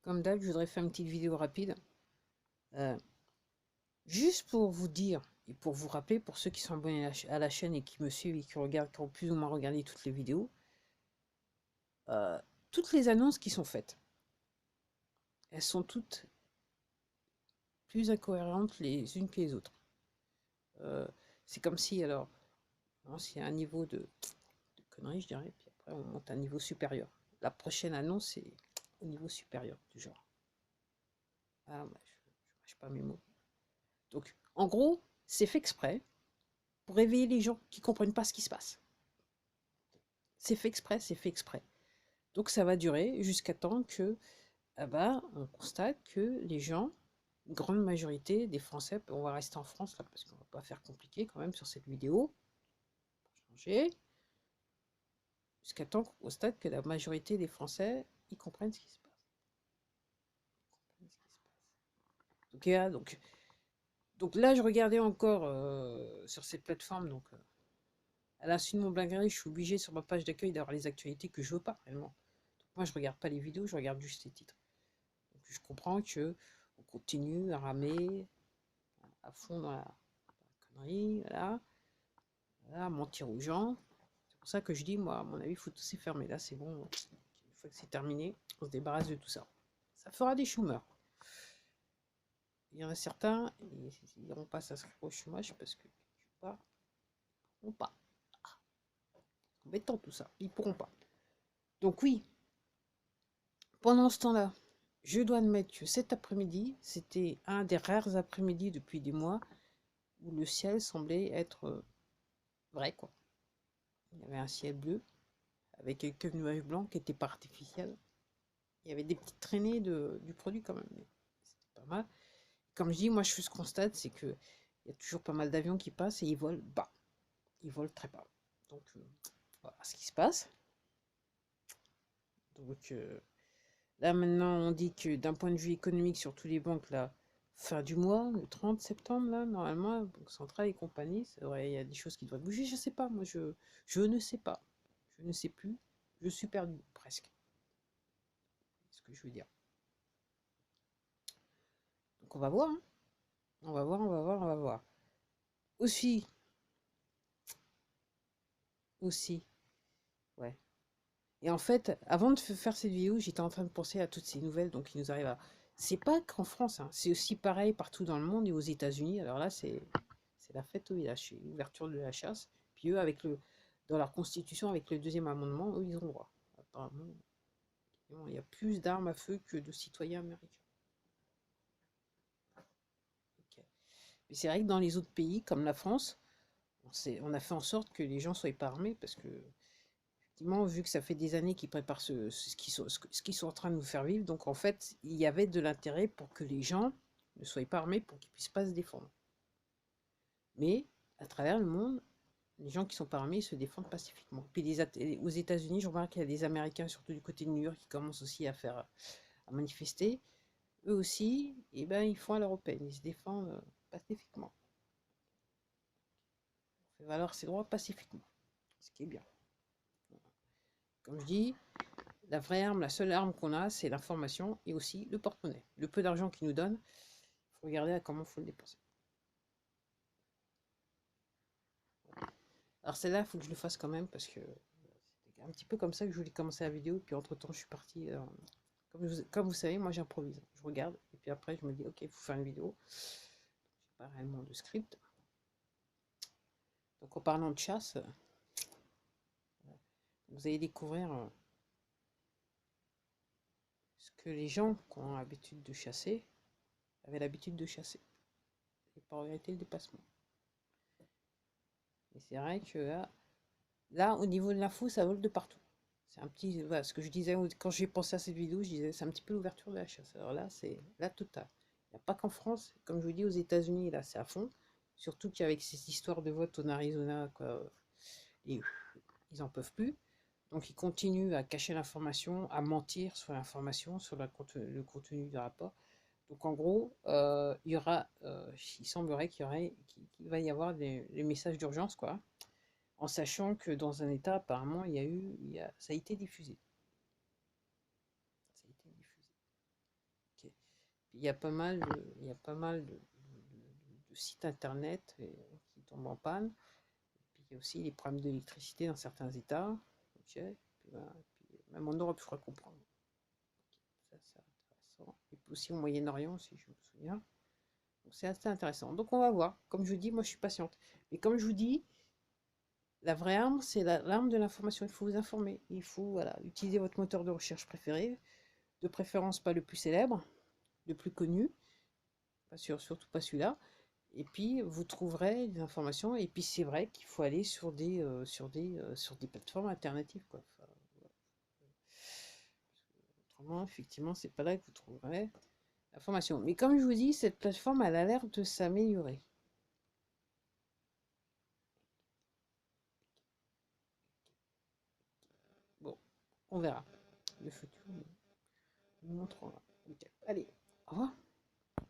Comme d'hab, je voudrais faire une petite vidéo rapide. euh, Juste pour vous dire et pour vous rappeler, pour ceux qui sont abonnés à la chaîne et qui me suivent et qui regardent, qui ont plus ou moins regardé toutes les vidéos, euh, toutes les annonces qui sont faites, elles sont toutes plus incohérentes les unes que les autres. Euh, c'est comme si, alors, hein, s'il y a un niveau de conneries, je dirais, puis après on monte à un niveau supérieur. La prochaine annonce, c'est au niveau supérieur, du genre. Ah, ouais, je ne mâche pas mes mots. Donc, en gros, c'est fait exprès pour réveiller les gens qui comprennent pas ce qui se passe. C'est fait exprès, c'est fait exprès. Donc ça va durer jusqu'à temps que, ah bah, on constate que les gens, une grande majorité des Français, on va rester en France là parce qu'on va pas faire compliqué quand même sur cette vidéo, pour changer, jusqu'à temps qu'on constate que la majorité des Français, ils comprennent ce qui se passe. Donc, donc là, je regardais encore sur cette plateforme, donc à l'insu de mon plein gré, je suis obligé sur ma page d'accueil d'avoir les actualités que je veux pas réellement. Donc, moi, je regarde pas les vidéos, je regarde juste les titres. Donc, je comprends que on continue à ramer à fond dans la connerie, voilà, à mentir aux gens. C'est pour ça que je dis, moi, à mon avis, il faut tout s'y fermer. Là, c'est bon. Une fois que c'est terminé, on se débarrasse de tout ça. Ça fera des chômeurs. Il y en a certains, ils n'iront pas s'inscrire au chômage parce que pas, ils pourront pas. C'est embêtant tout ça. Ils pourront pas. Donc oui, pendant ce temps-là, je dois admettre que cet après-midi, c'était un des rares après-midi depuis des mois où le ciel semblait être vrai, quoi. Il y avait un ciel bleu avec quelques nuages blancs qui n'étaient pas artificiels. Il y avait des petites traînées du produit quand même, mais c'était pas mal. Comme je dis, moi, ce que je constate, c'est que il y a toujours pas mal d'avions qui passent et ils volent bas. Ils volent très bas. Donc, voilà ce qui se passe. Donc, là, maintenant, on dit que d'un point de vue économique, sur tous les banques, là, fin du mois, le 30 septembre, là, normalement, Banque Centrale et compagnie, c'est vrai, il y a des choses qui doivent bouger, je sais pas, moi, je ne sais pas. Je ne sais plus. Je suis perdu, presque. C'est ce que je veux dire. Donc, on va voir, hein. On va voir, on va voir, on va voir. Aussi, aussi, ouais. Et en fait, avant de faire cette vidéo, j'étais en train de penser à toutes ces nouvelles donc qui nous arrivent à... C'est pas qu'en France, hein, c'est aussi pareil partout dans le monde et aux États-Unis. Alors là, c'est la fête au village, c'est l'ouverture de la chasse. Puis eux, avec dans leur constitution, avec le deuxième amendement, eux, ils ont le droit. Apparemment, il y a plus d'armes à feu que de citoyens américains. Ok. Mais c'est vrai que dans les autres pays, comme la France, on a fait en sorte que les gens soient pas armés parce que effectivement, vu que ça fait des années qu'ils préparent ce qu'ils sont en train de nous faire vivre, donc en fait, il y avait de l'intérêt pour que les gens ne soient pas armés pour qu'ils puissent pas se défendre. Mais à travers le monde, les gens qui sont pas armés se défendent pacifiquement. Puis aux États-Unis, je remarque qu'il y a des Américains, surtout du côté de New York, qui commencent aussi à manifester. Eux aussi, eh ben, ils font à l'européenne, ils se défendent pacifiquement. On fait valoir ses droits pacifiquement, ce qui est bien. Comme je dis, la vraie arme, la seule arme qu'on a, c'est l'information et aussi le porte-monnaie. Le peu d'argent qu'ils nous donnent, il faut regarder à comment il faut le dépenser. Alors celle-là, il faut que je le fasse quand même parce que c'est un petit peu comme ça que je voulais commencer la vidéo. Puis entre-temps, je suis parti. Comme vous savez, moi j'improvise. Je regarde et puis après, je me dis, ok, il faut faire une vidéo. Je n'ai pas réellement de script. Donc en parlant de chasse, vous allez découvrir ce que les gens qui ont l'habitude de chasser avaient l'habitude de chasser. Et pas regretter le dépassement. Et c'est vrai que là, au niveau de l'info, ça vole de partout. C'est un petit, voilà, ce que je disais quand j'ai pensé à cette vidéo, je disais c'est un petit peu l'ouverture de la chasse. Alors là, c'est la totale. Il n'y a pas qu'en France, comme je vous dis, aux États-Unis, là, c'est à fond. Surtout qu'avec ces histoires de vote en Arizona, quoi, et, ils en peuvent plus. Donc ils continuent à cacher l'information, à mentir sur l'information, sur le contenu du rapport. Donc en gros, il semblerait qu'il va y avoir des messages d'urgence, quoi, en sachant que dans un état, apparemment, ça a été diffusé. Ça a été diffusé. Il y a pas mal de sites internet qui tombent en panne. Puis il y a aussi les problèmes d'électricité dans certains États. Ok. Puis voilà. Puis même en Europe, je crois qu'on prend. Ça, c'est intéressant. Et puis aussi au Moyen-Orient, si je me souviens. Donc c'est assez intéressant. Donc on va voir. Comme je vous dis, moi je suis patiente. Mais comme je vous dis, la vraie arme, c'est l'arme de l'information. Il faut vous informer. Il faut voilà, utiliser votre moteur de recherche préféré. De préférence pas le plus célèbre, le plus connu. Pas sûr, surtout pas celui-là. Et puis vous trouverez des informations. Et puis c'est vrai qu'il faut aller sur des plateformes alternatives, quoi. Enfin, voilà. Autrement, effectivement, c'est pas là que vous trouverez l'information. Mais comme je vous dis, cette plateforme, elle a l'air de s'améliorer. Bon, on verra. Le futur nous montrera. Ok.